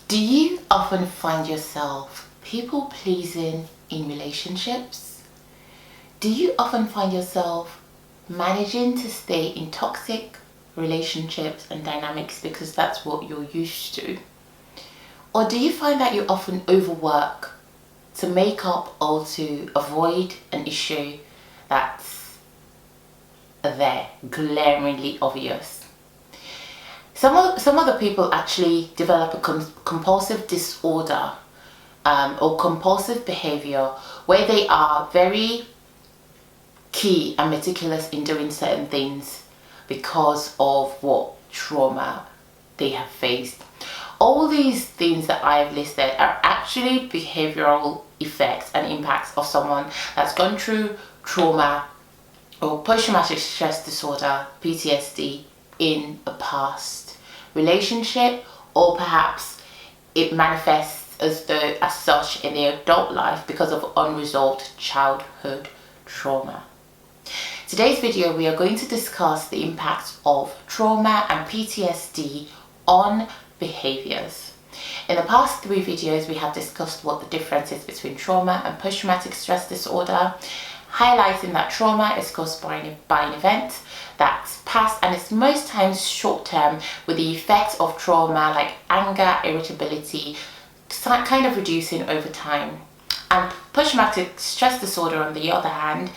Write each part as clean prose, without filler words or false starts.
Do you often find yourself people pleasing in relationships? Do you often find yourself managing to stay in toxic relationships and dynamics because that's what you're used to? Or do you find that you often overwork to make up or to avoid an issue that's there, glaringly obvious? Some other people actually develop a compulsive disorder or compulsive behavior where they are very key and meticulous in doing certain things because of what trauma they have faced. All these things that I've listed are actually behavioral effects and impacts of someone that's gone through trauma or post-traumatic stress disorder, PTSD, in a past relationship, or perhaps it manifests as such in their adult life because of unresolved childhood trauma. Today's video, we are going to discuss the impact of trauma and PTSD on behaviors. In the past 3 videos, we have discussed what the difference is between trauma and post-traumatic stress disorder, highlighting that trauma is caused by an event that's past and it's most times short-term, with the effects of trauma like anger, irritability, kind of reducing over time. And post-traumatic stress disorder, on the other hand,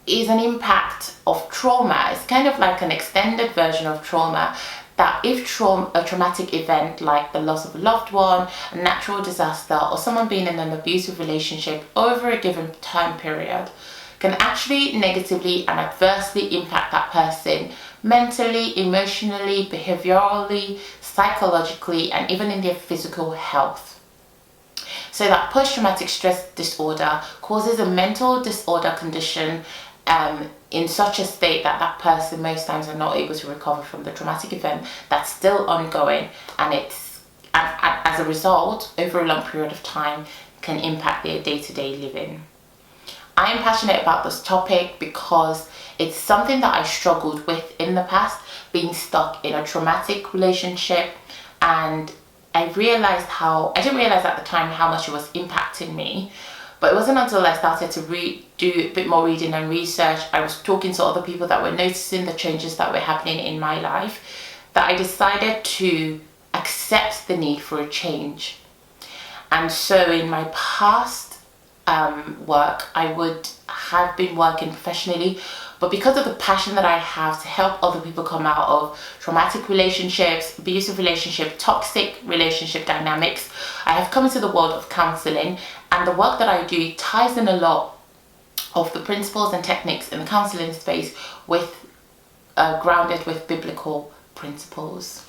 is an impact of trauma. It's kind of like an extended version of trauma, that if a traumatic event like the loss of a loved one, a natural disaster, or someone being in an abusive relationship over a given time period can actually negatively and adversely impact that person mentally, emotionally, behaviorally, psychologically, and even in their physical health. So that post-traumatic stress disorder causes a mental disorder condition in such a state that that person most times are not able to recover from the traumatic event that's still ongoing, and as a result, over a long period of time, can impact their day-to-day living. I am passionate about this topic because it's something that I struggled with in the past, being stuck in a traumatic relationship, and I didn't realize at the time how much it was impacting me. But it wasn't until I started to do a bit more reading and research, I was talking to other people that were noticing the changes that were happening in my life, that I decided to accept the need for a change. And so in my past work, I would have been working professionally, but because of the passion that I have to help other people come out of traumatic relationships, abusive relationship, toxic relationship dynamics, I have come into the world of counseling, and the work that I do ties in a lot of the principles and techniques in the counseling space with grounded with biblical principles.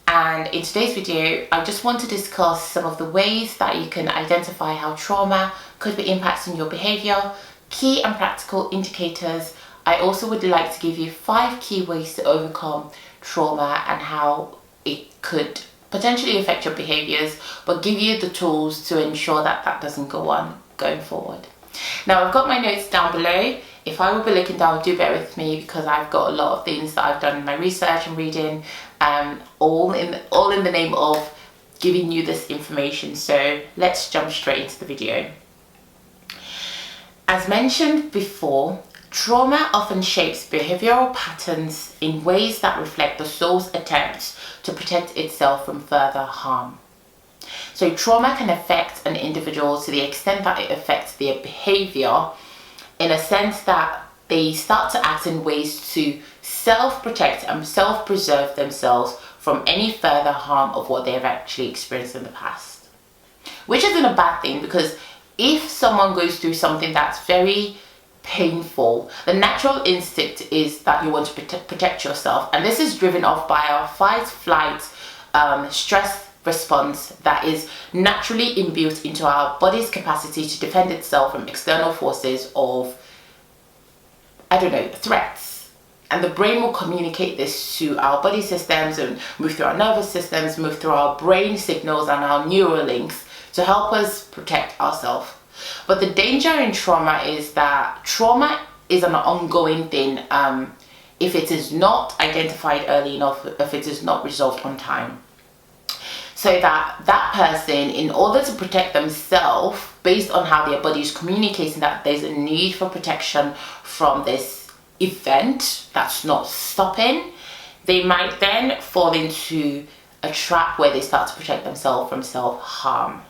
And in today's video, I just want to discuss some of the ways that you can identify how trauma could be impacting your behavior, key and practical indicators. I also would like to give you 5 key ways to overcome trauma and how it could potentially affect your behaviors, but give you the tools to ensure that that doesn't go on going forward. Now, I've got my notes down below. If I will be looking down, do bear with me because I've got a lot of things that I've done in my research and reading, all in the name of giving you this information. So let's jump straight into the video. As mentioned before, trauma often shapes behavioral patterns in ways that reflect the soul's attempts to protect itself from further harm. So trauma can affect an individual to the extent that it affects their behavior, in a sense that they start to act in ways to self-protect and self-preserve themselves from any further harm of what they've actually experienced in the past. Which isn't a bad thing, because if someone goes through something that's very painful, the natural instinct is that you want to protect yourself, and this is driven off by our fight, flight, stress response that is naturally inbuilt into our body's capacity to defend itself from external forces of, threats. And the brain will communicate this to our body systems and move through our nervous systems, move through our brain signals and our neural links to help us protect ourselves. But the danger in trauma is that trauma is an ongoing thing if it is not identified early enough, if it is not resolved on time. so that that person, in order to protect themselves, based on how their body is communicating that there's a need for protection from this event that's not stopping, they might then fall into a trap where they start to protect themselves from self-harm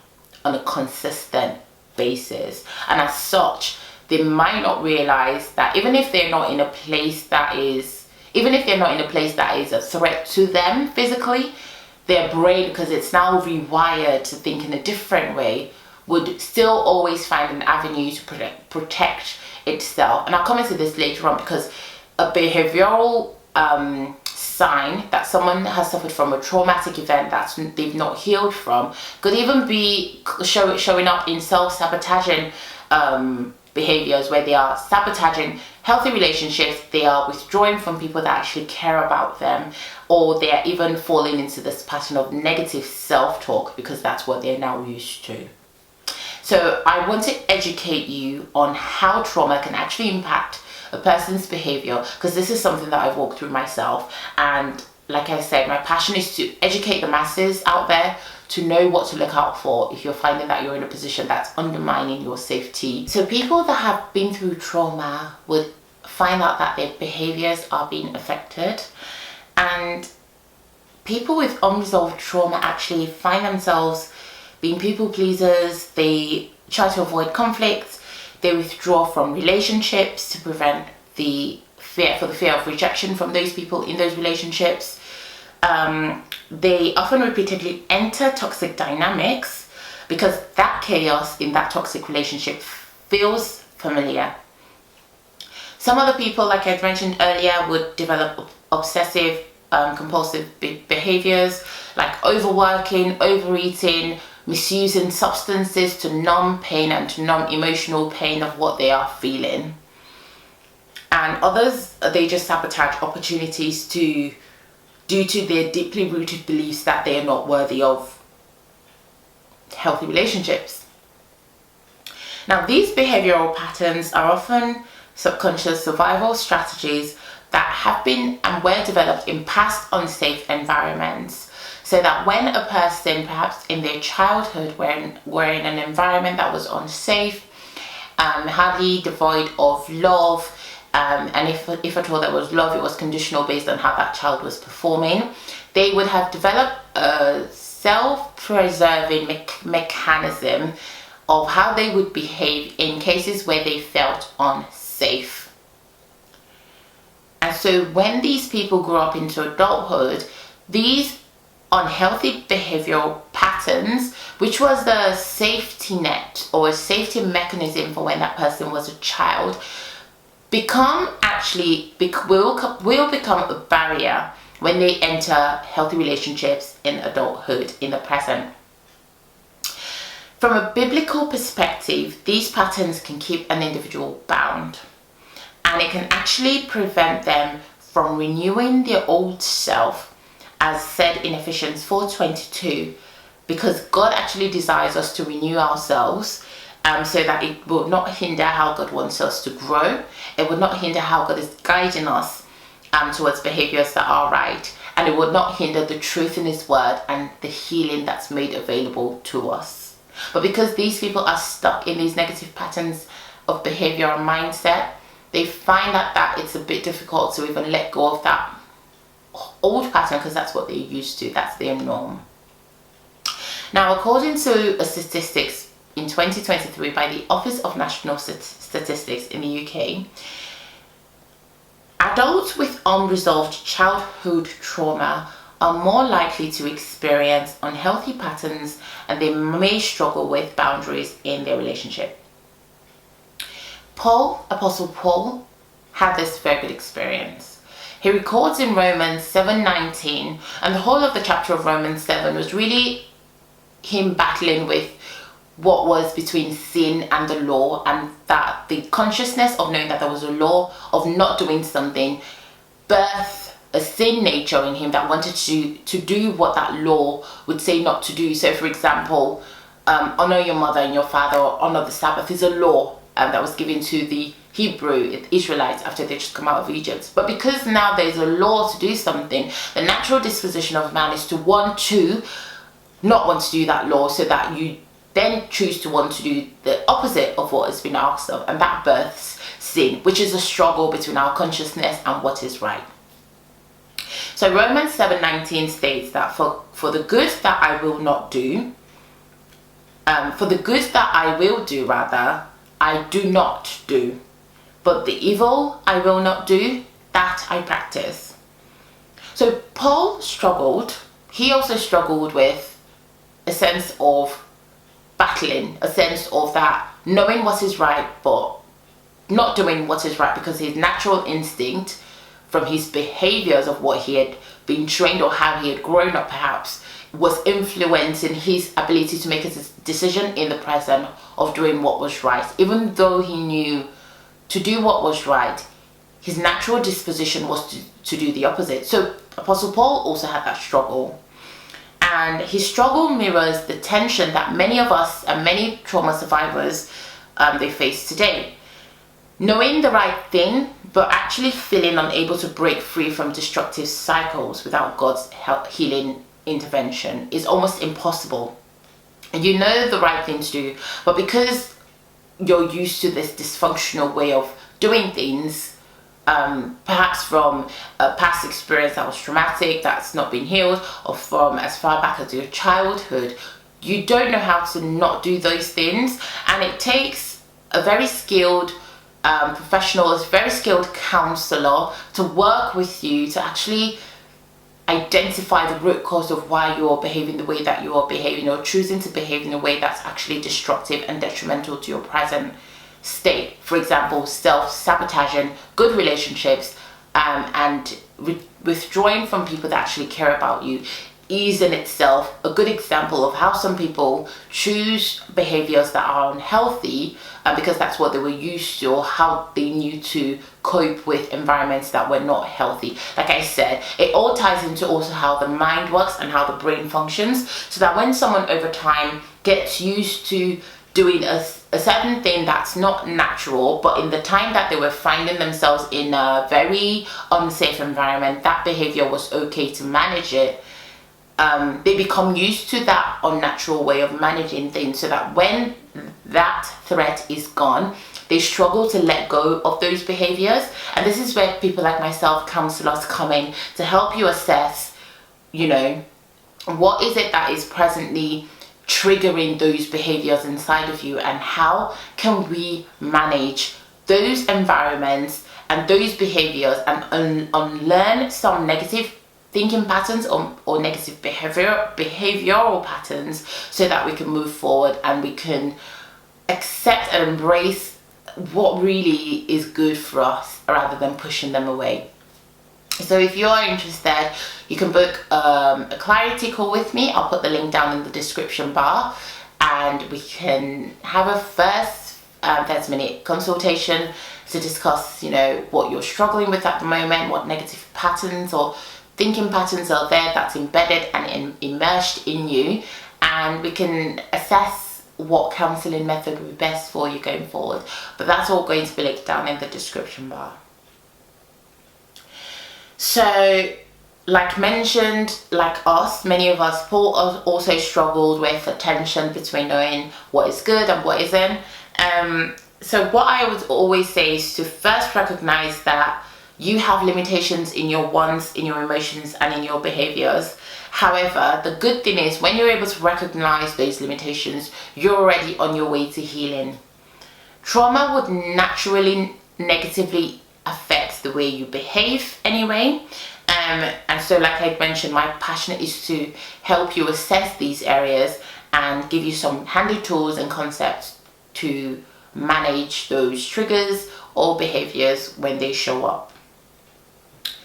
on a consistent basis. And as such, they might not realize that even if they're not in a place that is a threat to them physically, their brain, because it's now rewired to think in a different way, would still always find an avenue to protect itself. And I'll come into this later on, because a behavioral sign that someone has suffered from a traumatic event that they've not healed from could even be showing up in self-sabotaging behaviors, where they are sabotaging healthy relationships, they are withdrawing from people that actually care about them, or they are even falling into this pattern of negative self-talk because that's what they're now used to. So I want to educate you on how trauma can actually impact a person's behavior, because this is something that I've walked through myself, and like I said, my passion is to educate the masses out there to know what to look out for if you're finding that you're in a position that's undermining your safety. So people that have been through trauma would find out that their behaviors are being affected, and people with unresolved trauma actually find themselves being people pleasers. They try to avoid conflict, they withdraw from relationships to prevent the fear of rejection from those people in those relationships. They often repeatedly enter toxic dynamics because that chaos in that toxic relationship feels familiar. Some other people, like I mentioned earlier, would develop obsessive compulsive behaviors like overworking, overeating, misusing substances to numb pain and to numb emotional pain of what they are feeling. And others, they just sabotage opportunities due to their deeply rooted beliefs that they are not worthy of healthy relationships. Now, these behavioral patterns are often subconscious survival strategies that have been and were developed in past unsafe environments, so that when a person, perhaps in their childhood, were in an environment that was unsafe, hardly devoid of love, and if at all there was love, it was conditional based on how that child was performing, they would have developed a self-preserving mechanism of how they would behave in cases where they felt unsafe. And so when these people grow up into adulthood, these unhealthy behavioral patterns, which was the safety net or a safety mechanism for when that person was a child, will become a barrier when they enter healthy relationships in adulthood, in the present. From a biblical perspective, these patterns can keep an individual bound, and it can actually prevent them from renewing their old self, as said in Ephesians 4:22, because God actually desires us to renew ourselves, so that it will not hinder how God wants us to grow. It will not hinder how God is guiding us towards behaviors that are right, and it will not hinder the truth in His word and the healing that's made available to us. But because these people are stuck in these negative patterns of behavior and mindset, they find that it's a bit difficult to even let go of that old pattern, because that's what they're used to, that's their norm. Now, according to a statistics in 2023 by the Office of National Statistics in the UK, adults with unresolved childhood trauma are more likely to experience unhealthy patterns, and they may struggle with boundaries in their relationship. Apostle Paul, had this very good experience. He records in Romans 7:19, and the whole of the chapter of Romans 7 was really him battling with what was between sin and the law, and that the consciousness of knowing that there was a law of not doing something birthed a sin nature in him that wanted to do what that law would say not to do. So for example, honor your mother and your father, or honor the Sabbath, is a law that was given to the Hebrew Israelites after they just come out of Egypt. But because now there's a law to do something, the natural disposition of man is to want to not want to do that law, so that you then choose to want to do the opposite of what has been asked of, and that births sin, which is a struggle between our consciousness and what is right. So Romans 7:19 states that for the good that I will not do, for the good that I will do rather, I do not do, but the evil I will not do, that I practice. So Paul struggled. He also struggled with a sense of battling, a sense of that knowing what is right but not doing what is right, because his natural instinct from his behaviors of what he had been trained or how he had grown up perhaps was influencing his ability to make a decision in the present of doing what was right. Even though he knew to do what was right, his natural disposition was to do the opposite. So Apostle Paul also had that struggle. And his struggle mirrors the tension that many of us and many trauma survivors they face today. Knowing the right thing, but actually feeling unable to break free from destructive cycles without God's healing intervention is almost impossible. And you know the right thing to do, but because you're used to this dysfunctional way of doing things, perhaps from a past experience that was traumatic, that's not been healed, or from as far back as your childhood, you don't know how to not do those things. And it takes a very skilled professional, a very skilled counselor to work with you to actually identify the root cause of why you're behaving the way that you are behaving, or choosing to behave in a way that's actually destructive and detrimental to your present state. For example, self-sabotaging good relationships, and withdrawing from people that actually care about you is in itself a good example of how some people choose behaviors that are unhealthy because that's what they were used to, or how they knew to cope with environments that were not healthy. Like I said, it all ties into also how the mind works and how the brain functions, so that when someone over time gets used to doing a certain thing that's not natural, but in the time that they were finding themselves in a very unsafe environment, that behavior was okay to manage it. They become used to that unnatural way of managing things, so that when that threat is gone, they struggle to let go of those behaviors. And this is where people like myself, counselors, come in to help you assess, what is it that is presently triggering those behaviors inside of you, and how can we manage those environments and those behaviors and unlearn some negative thinking patterns or negative behavioral patterns, so that we can move forward and we can accept and embrace what really is good for us rather than pushing them away. So if you are interested, you can book a clarity call with me. I'll put the link down in the description bar, and we can have a first 30-minute consultation to discuss, what you're struggling with at the moment, what negative patterns or thinking patterns are there that's embedded and immersed in you, and we can assess what counselling method would be best for you going forward. But that's all going to be linked down in the description bar. So, like mentioned, like us, many of us, Paul also struggled with the tension between knowing what is good and what isn't. So what I would always say is to first recognize that you have limitations in your wants, in your emotions, and in your behaviors. However, the good thing is when you're able to recognize those limitations, you're already on your way to healing. Trauma would naturally negatively affect the way you behave anyway. And so like I mentioned, my passion is to help you assess these areas and give you some handy tools and concepts to manage those triggers or behaviors when they show up.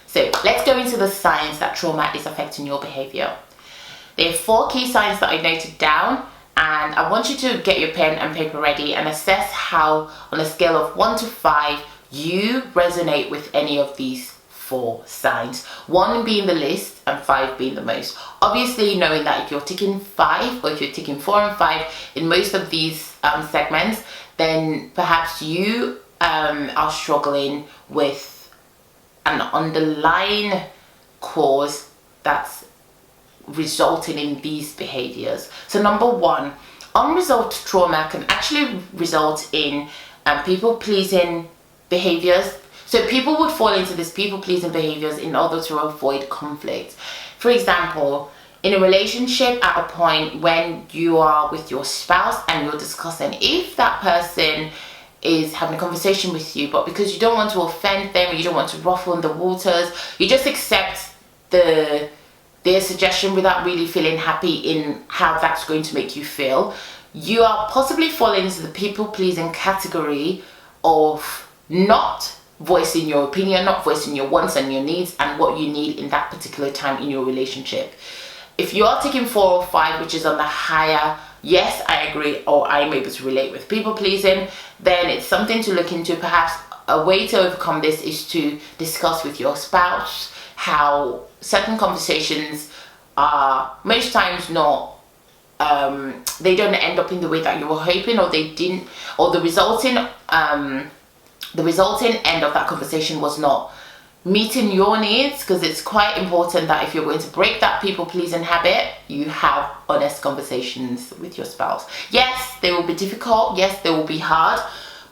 So let's go into the signs that trauma is affecting your behavior. There are 4 key signs that I noted down, and I want you to get your pen and paper ready and assess how, on a scale of 1 to 5, you resonate with any of these 4 signs. 1 being the least and 5 being the most. Obviously, knowing that if you're ticking 5 or if you're ticking 4 and 5 in most of these segments, then perhaps you are struggling with an underlying cause that's resulting in these behaviors. So number one, unresolved trauma can actually result in people-pleasing behaviors. So people would fall into this people-pleasing behaviors in order to avoid conflict. For example, in a relationship, at a point when you are with your spouse and you're discussing, if that person is having a conversation with you, but because you don't want to offend them, or you don't want to ruffle the waters, you just accept their suggestion without really feeling happy in how that's going to make you feel, you are possibly falling into the people-pleasing category of not voicing your opinion, not voicing your wants and your needs and what you need in that particular time in your relationship. If you are taking 4 or 5, which is on the higher, yes, I agree, or I'm able to relate with people pleasing, then it's something to look into. Perhaps a way to overcome this is to discuss with your spouse how certain conversations are most times not, they don't end up in the way that you were hoping, or they didn't, or the resulting end of that conversation was not meeting your needs, because it's quite important that if you're going to break that people-pleasing habit, you have honest conversations with your spouse. Yes, they will be difficult. Yes, they will be hard.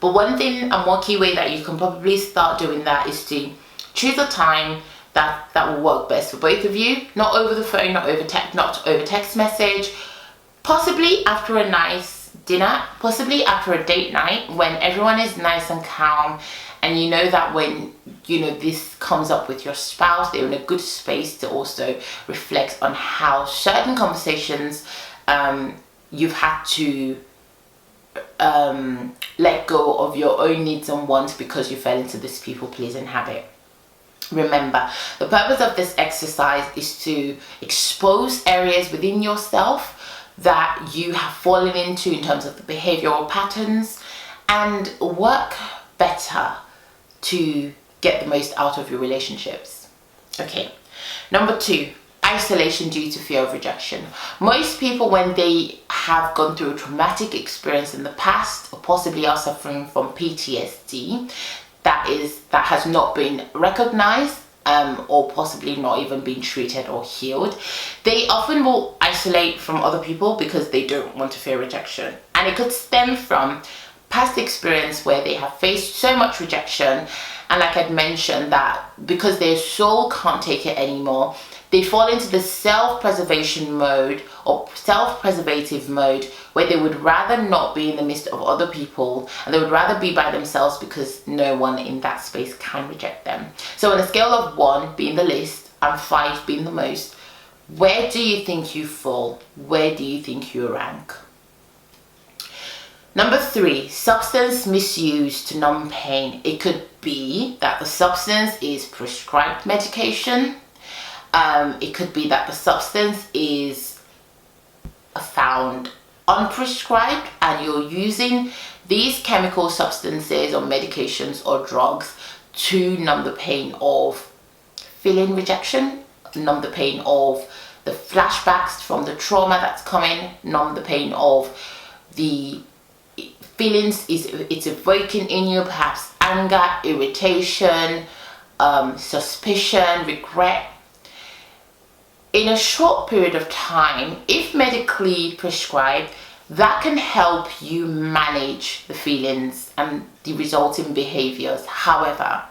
But one thing and one key way that you can probably start doing that is to choose a time that will work best for both of you. Not over the phone, not over text message. Possibly after a nice dinner, possibly after a date night when everyone is nice and calm, and you know that when this comes up with your spouse, they're in a good space to also reflect on how certain conversations you've had to let go of your own needs and wants because you fell into this people-pleasing habit. Remember, the purpose of this exercise is to expose areas within yourself that you have fallen into in terms of the behavioral patterns, and work better to get the most out of your relationships. Okay, number 2, isolation due to fear of rejection. Most people, when they have gone through a traumatic experience in the past, or possibly are suffering from PTSD that has not been recognized, or possibly not even been treated or healed, they often will isolate from other people because they don't want to fear rejection. And it could stem from past experience where they have faced so much rejection, and like I'd mentioned, that because their soul can't take it anymore, they fall into the self-preservation mode or self-preservative mode, where they would rather not be in the midst of other people, and they would rather be by themselves because no one in that space can reject them. So on a scale of 1 being the least and 5 being the most, where do you think you fall? Where do you think you rank? Number 3, substance misuse to numb pain. It could be that the substance is prescribed medication. It could be that the substance is found unprescribed, and you're using these chemical substances or medications or drugs to numb the pain of feeling rejection, numb the pain of the flashbacks from the trauma that's coming, numb the pain of the feelings it's evoking in you, perhaps anger, irritation, suspicion, regret. In a short period of time, if medically prescribed, that can help you manage the feelings and the resulting behaviors. However,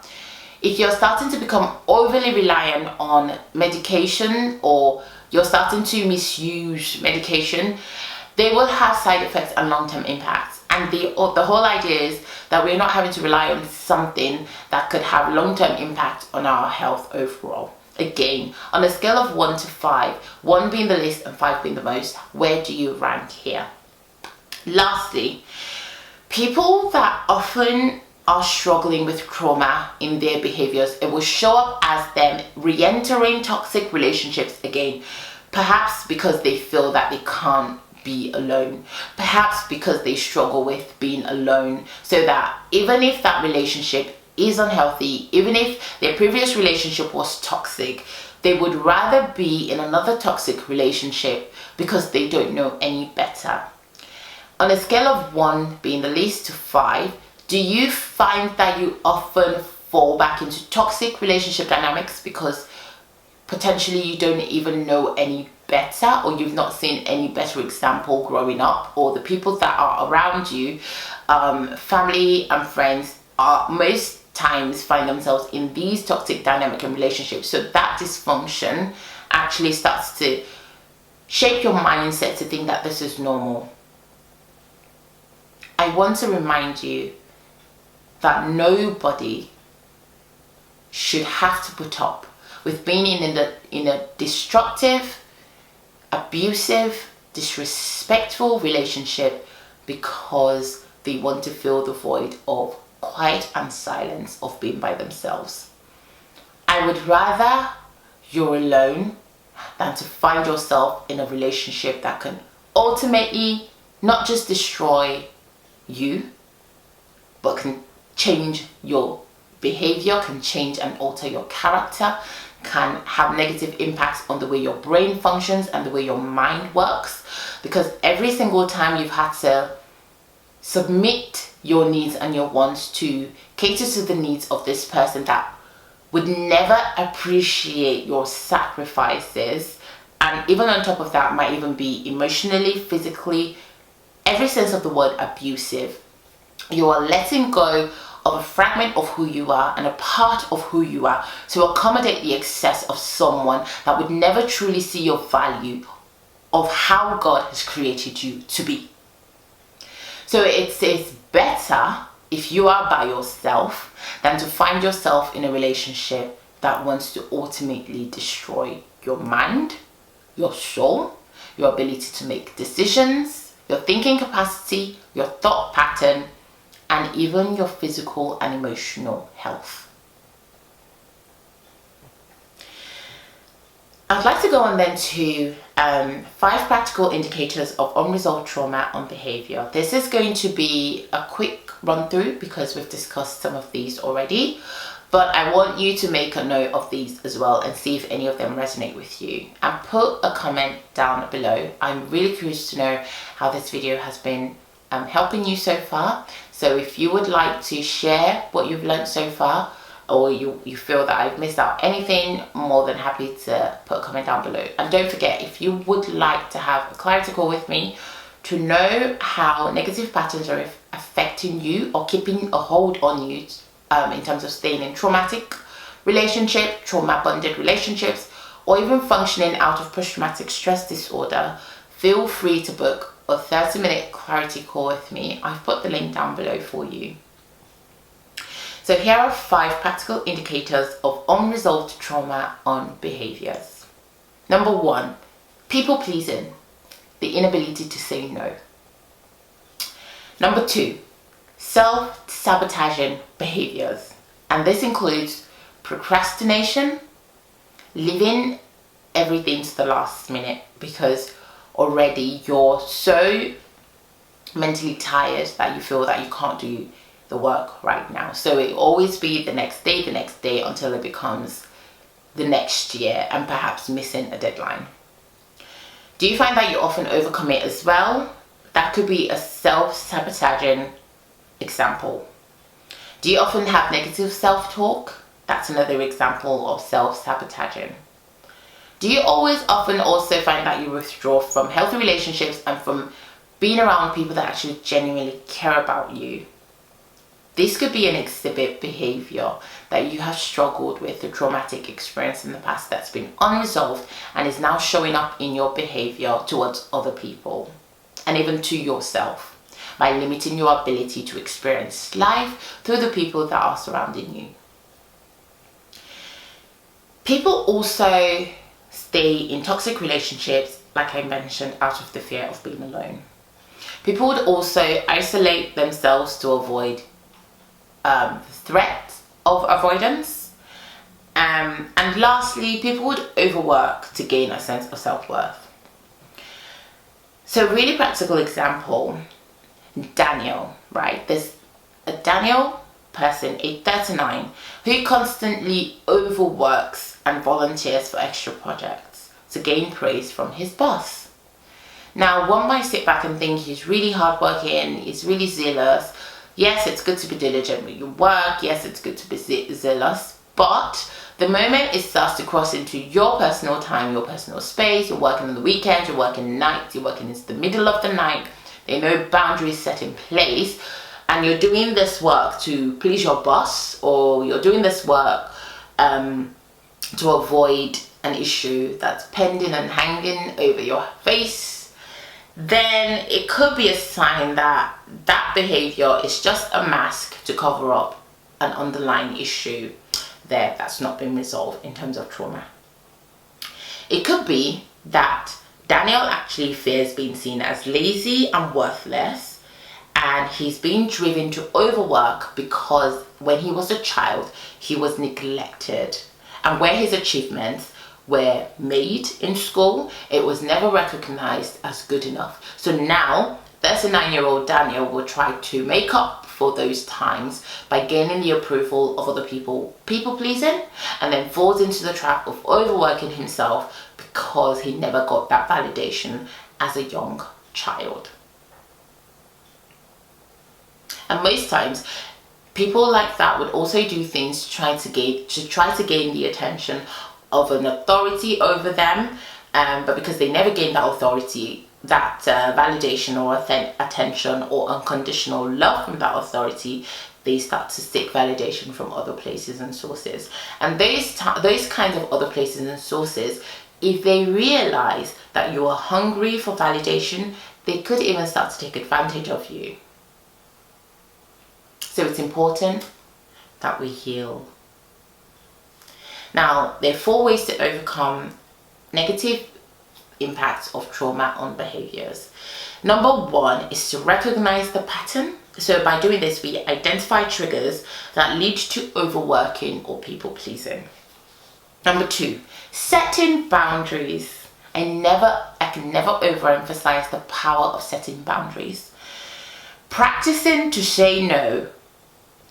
if you're starting to become overly reliant on medication, or you're starting to misuse medication, they will have side effects and long-term impacts. And the whole idea is that we're not having to rely on something that could have long-term impact on our health overall. Again, on a scale of 1 to 5, 1 being the least and 5 being the most, where do you rank here? Lastly, people that often are struggling with trauma in their behaviors, it will show up as them re-entering toxic relationships again, perhaps because they feel that they can't be alone, perhaps because they struggle with being alone, so that even if that relationship is unhealthy, even if their previous relationship was toxic, they would rather be in another toxic relationship because they don't know any better. On a scale of 1 being the least to 5, do you find that you often fall back into toxic relationship dynamics because potentially you don't even know any better, or you've not seen any better example growing up, or the people that are around you, family and friends, are most times find themselves in these toxic dynamic and relationships. So that dysfunction actually starts to shape your mindset to think that this is normal. I want to remind you that nobody should have to put up with being in a destructive, abusive, disrespectful relationship because they want to fill the void of quiet and silence of being by themselves. I would rather you're alone than to find yourself in a relationship that can ultimately not just destroy you, but can change your behavior, can change and alter your character, can have negative impacts on the way your brain functions and the way your mind works. Because every single time you've had to submit your needs and your wants to cater to the needs of this person that would never appreciate your sacrifices, and even on top of that might even be emotionally, physically, every sense of the word abusive, you are letting go of a fragment of who you are and a part of who you are to accommodate the excess of someone that would never truly see your value of how God has created you to be. So it's better if you are by yourself than to find yourself in a relationship that wants to ultimately destroy your mind, your soul, your ability to make decisions, your thinking capacity, your thought pattern, and even your physical and emotional health. I'd like to go on then to 5 practical indicators of unresolved trauma on behavior. This is going to be a quick run through because we've discussed some of these already, but I want you to make a note of these as well and see if any of them resonate with you, and put a comment down below. I'm really curious to know how this video has been helping you so far. So if you would like to share what you've learned so far, or you feel that I've missed out anything, more than happy to put a comment down below. And don't forget, if you would like to have a clarity call with me to know how negative patterns are affecting you or keeping a hold on you in terms of staying in traumatic relationship, trauma bonded relationships, or even functioning out of post-traumatic stress disorder, feel free to book a 30-minute clarity call with me. I've put the link down below for you. So here are 5 practical indicators of unresolved trauma on behaviors. Number 1, people pleasing, the inability to say no. Number 2, self-sabotaging behaviors. And this includes procrastination, leaving everything to the last minute because already you're so mentally tired that you feel that you can't do the work right now. So it will always be the next day until it becomes the next year and perhaps missing a deadline. Do you find that you often overcommit as well? That could be a self-sabotaging example. Do you often have negative self-talk? That's another example of self-sabotaging. Do you always often also find that you withdraw from healthy relationships and from being around people that actually genuinely care about you? This could be an exhibit behavior that you have struggled with a traumatic experience in the past that's been unresolved and is now showing up in your behavior towards other people and even to yourself by limiting your ability to experience life through the people that are surrounding you. People also stay in toxic relationships, like I mentioned, out of the fear of being alone. People would also isolate themselves to avoid threat of avoidance. And lastly, people would overwork to gain a sense of self-worth. So really practical example, Daniel, right? There's a Daniel person, age 39, who constantly overworks and volunteers for extra projects to gain praise from his boss. Now, one might sit back and think he's really hardworking, he's really zealous. Yes, it's good to be diligent with your work. Yes, it's good to be zealous. But the moment it starts to cross into your personal time, your personal space, you're working on the weekends, you're working nights, you're working into the middle of the night, there are no boundaries set in place, and you're doing this work to please your boss, or you're doing this work to avoid an issue that's pending and hanging over your face, then it could be a sign that that behavior is just a mask to cover up an underlying issue there that's not been resolved in terms of trauma. It could be that Daniel actually fears being seen as lazy and worthless, and he's being driven to overwork because when he was a child, he was neglected. And where his achievements were made in school, it was never recognized as good enough. So now, 39-year-old Daniel will try to make up for those times by gaining the approval of other people, people-pleasing, and then falls into the trap of overworking himself because he never got that validation as a young child. And most times, people like that would also do things to try to gain the attention of an authority over them, but because they never gain that authority, that validation or attention or unconditional love from that authority, they start to seek validation from other places and sources. And those kinds of other places and sources, if they realize that you are hungry for validation, they could even start to take advantage of you. So it's important that we heal. Now, there are 4 ways to overcome negative impacts of trauma on behaviors. Number 1 is to recognize the pattern. So by doing this, we identify triggers that lead to overworking or people pleasing. Number 2, setting boundaries. I can never overemphasize the power of setting boundaries. Practicing to say no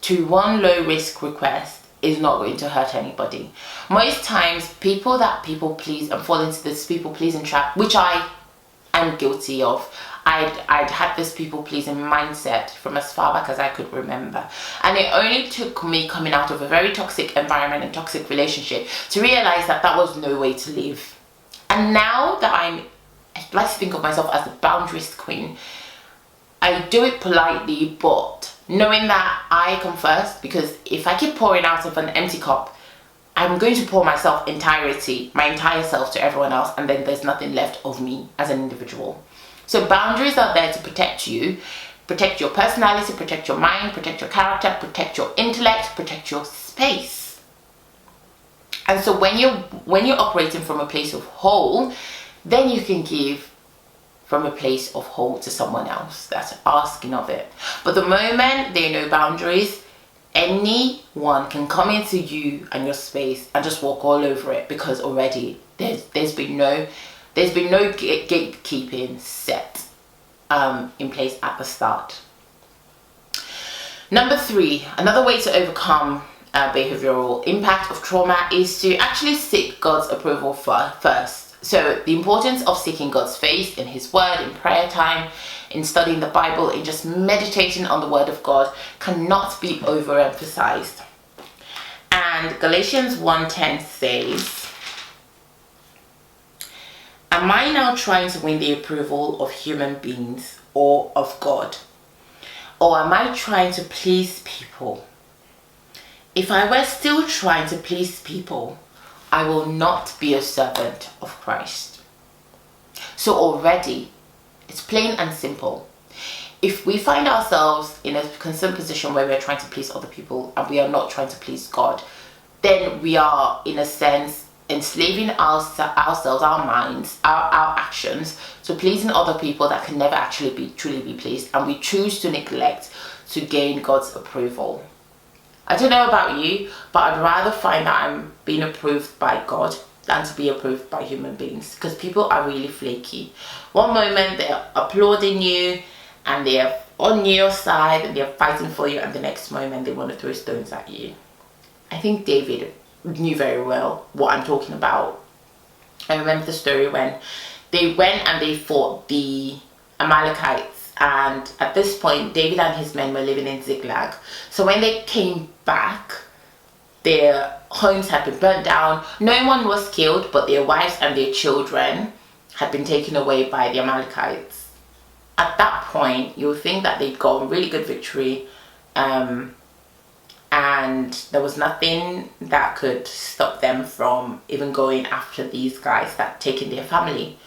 to one low risk request is not going to hurt anybody. Most times, people that people please and fall into this people pleasing trap, which I am guilty of. I'd had this people pleasing mindset from as far back as I could remember, and it only took me coming out of a very toxic environment and toxic relationship to realize that that was no way to live. And now that I like to think of myself as the boundaries queen, I do it politely, but knowing that I come first, because if I keep pouring out of an empty cup, I'm going to pour my entire self to everyone else, and then there's nothing left of me as an individual. So boundaries are there to protect you, protect your personality, protect your mind, protect your character, protect your intellect, protect your space. And so when you're operating from a place of whole, then you can give from a place of whole to someone else that's asking of it. But the moment there are no boundaries, anyone can come into you and your space and just walk all over it, because already there's been no gatekeeping set in place at the start. Number 3, another way to overcome behavioral impact of trauma is to actually seek God's approval first. So the importance of seeking God's face in His Word, in prayer time, in studying the Bible, in just meditating on the Word of God cannot be overemphasized. And Galatians 1:10 says, "Am I now trying to win the approval of human beings or of God? Or am I trying to please people? If I were still trying to please people, I will not be a servant of Christ." So already, it's plain and simple. If we find ourselves in a concerned position where we're trying to please other people and we are not trying to please God, then we are, in a sense, enslaving ourselves, our minds, our actions to pleasing other people that can never actually truly be pleased, and we choose to neglect to gain God's approval. I don't know about you, but I'd rather find that I'm being approved by God than to be approved by human beings, because people are really flaky. One moment they're applauding you and they're on your side and they're fighting for you, and the next moment they want to throw stones at you. I think David knew very well what I'm talking about. I remember the story when they went and they fought the Amalekites, and at this point David and his men were living in Ziklag. So when they came back, Their homes had been burnt down. No one was killed, but their wives and their children had been taken away by the Amalekites. At that point, you would think that they'd gotten really good victory, and there was nothing that could stop them from even going after these guys that taken their family.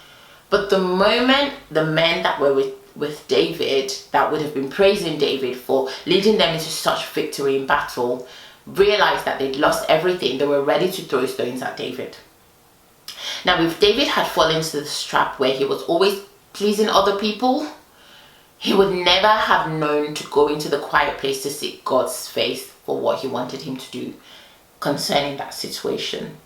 But the moment the men that were with David, that would have been praising David for leading them into such victory in battle, realized that they'd lost everything, they were ready to throw stones at David. Now, if David had fallen into this trap where he was always pleasing other people, he would never have known to go into the quiet place to seek God's face for what he wanted him to do concerning that situation.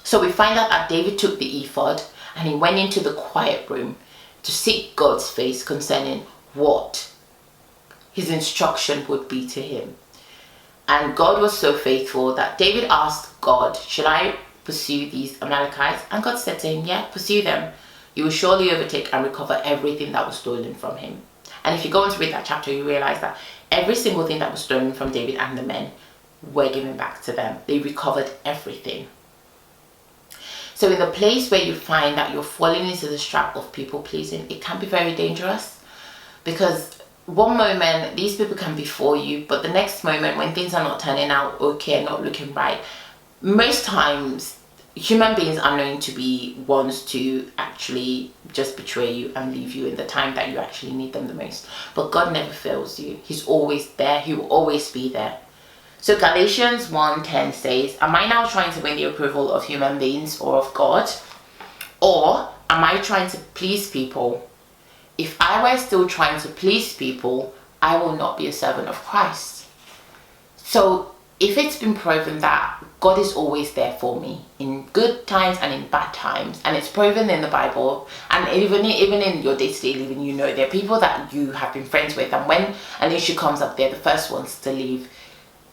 So we find out that David took the ephod and he went into the quiet room to seek God's face concerning what his instruction would be to him. And God was so faithful that David asked God, should I pursue these Amalekites? And God said to him, yeah, pursue them. You will surely overtake and recover everything that was stolen from him. And if you go on to read that chapter, you realize that every single thing that was stolen from David and the men were given back to them. They recovered everything. So in the place where you find that you're falling into the trap of people pleasing, it can be very dangerous, because one moment these people can be for you, but the next moment when things are not turning out okay and not looking right, most times human beings are known to be ones to actually just betray you and leave you in the time that you actually need them the most. But God never fails you. He's always there. He will always be there. So Galatians 1:10 says, am I now trying to win the approval of human beings or of God? Or am I trying to please people? If I were still trying to please people, I will not be a servant of Christ. So if it's been proven that God is always there for me in good times and in bad times, and it's proven in the Bible, and even in your day-to-day living, you know, there are people that you have been friends with, and when an issue comes up, they're the first ones to leave.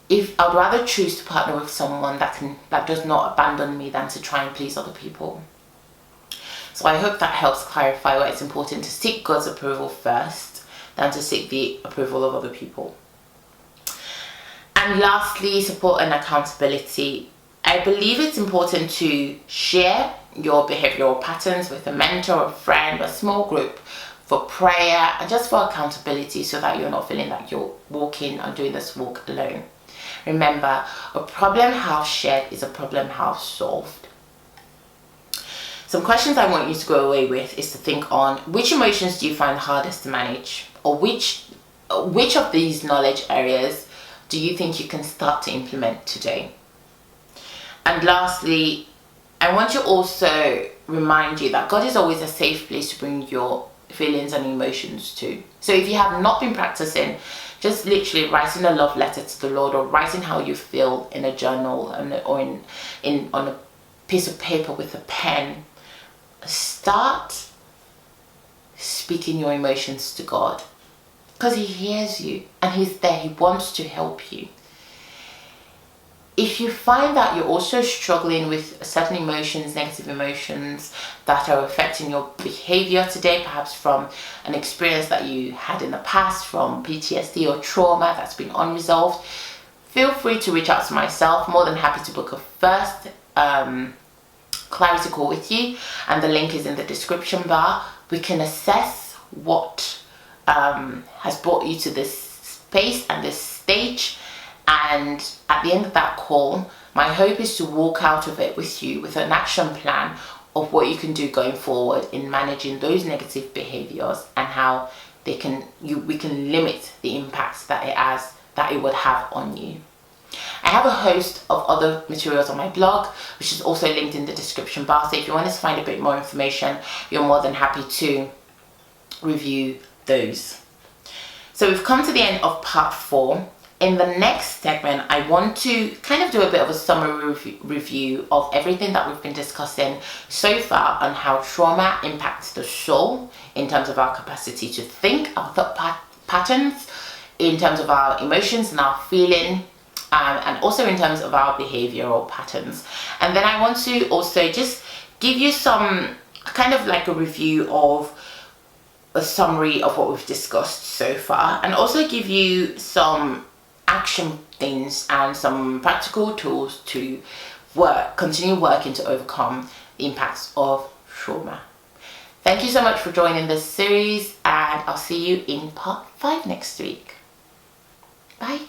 If I'd rather choose to partner with someone that does not abandon me than to try and please other people. So I hope that helps clarify why it's important to seek God's approval first than to seek the approval of other people. And lastly, support and accountability. I believe it's important to share your behavioral patterns with a mentor, a friend, a small group for prayer and just for accountability, so that you're not feeling like you're walking and doing this walk alone. Remember, a problem house shared is a problem house solved. Some questions I want you to go away with is to think on which emotions do you find hardest to manage, or which of these knowledge areas do you think you can start to implement today? And lastly, I want to also remind you that God is always a safe place to bring your feelings and emotions to. So if you have not been practicing just literally writing a love letter to the Lord, or writing how you feel in a journal or on a piece of paper with a pen, start speaking your emotions to God, because He hears you and He's there. He wants to help you. If you find that you're also struggling with certain emotions, negative emotions that are affecting your behavior today, perhaps from an experience that you had in the past, from PTSD or trauma that's been unresolved, feel free to reach out to myself. More than happy to book a first clarity call with you, and the link is in the description bar. We can assess what has brought you to this space and this stage. And at the end of that call, my hope is to walk out of it with you with an action plan of what you can do going forward in managing those negative behaviors, and how we can limit the impact that it would have on you. I have a host of other materials on my blog, which is also linked in the description bar. So if you want to find a bit more information, you're more than happy to review those. So we've come to the end of part 4. In the next segment, I want to kind of do a bit of a summary review of everything that we've been discussing so far on how trauma impacts the soul in terms of our capacity to think, our thought patterns, in terms of our emotions and our feeling, and also in terms of our behavioral patterns. And then I want to also just give you some kind of like a review of a summary of what we've discussed so far, and also give you some action things and some practical tools to continue working to overcome the impacts of trauma. Thank you so much for joining this series, and I'll see you in part 5 next week. Bye.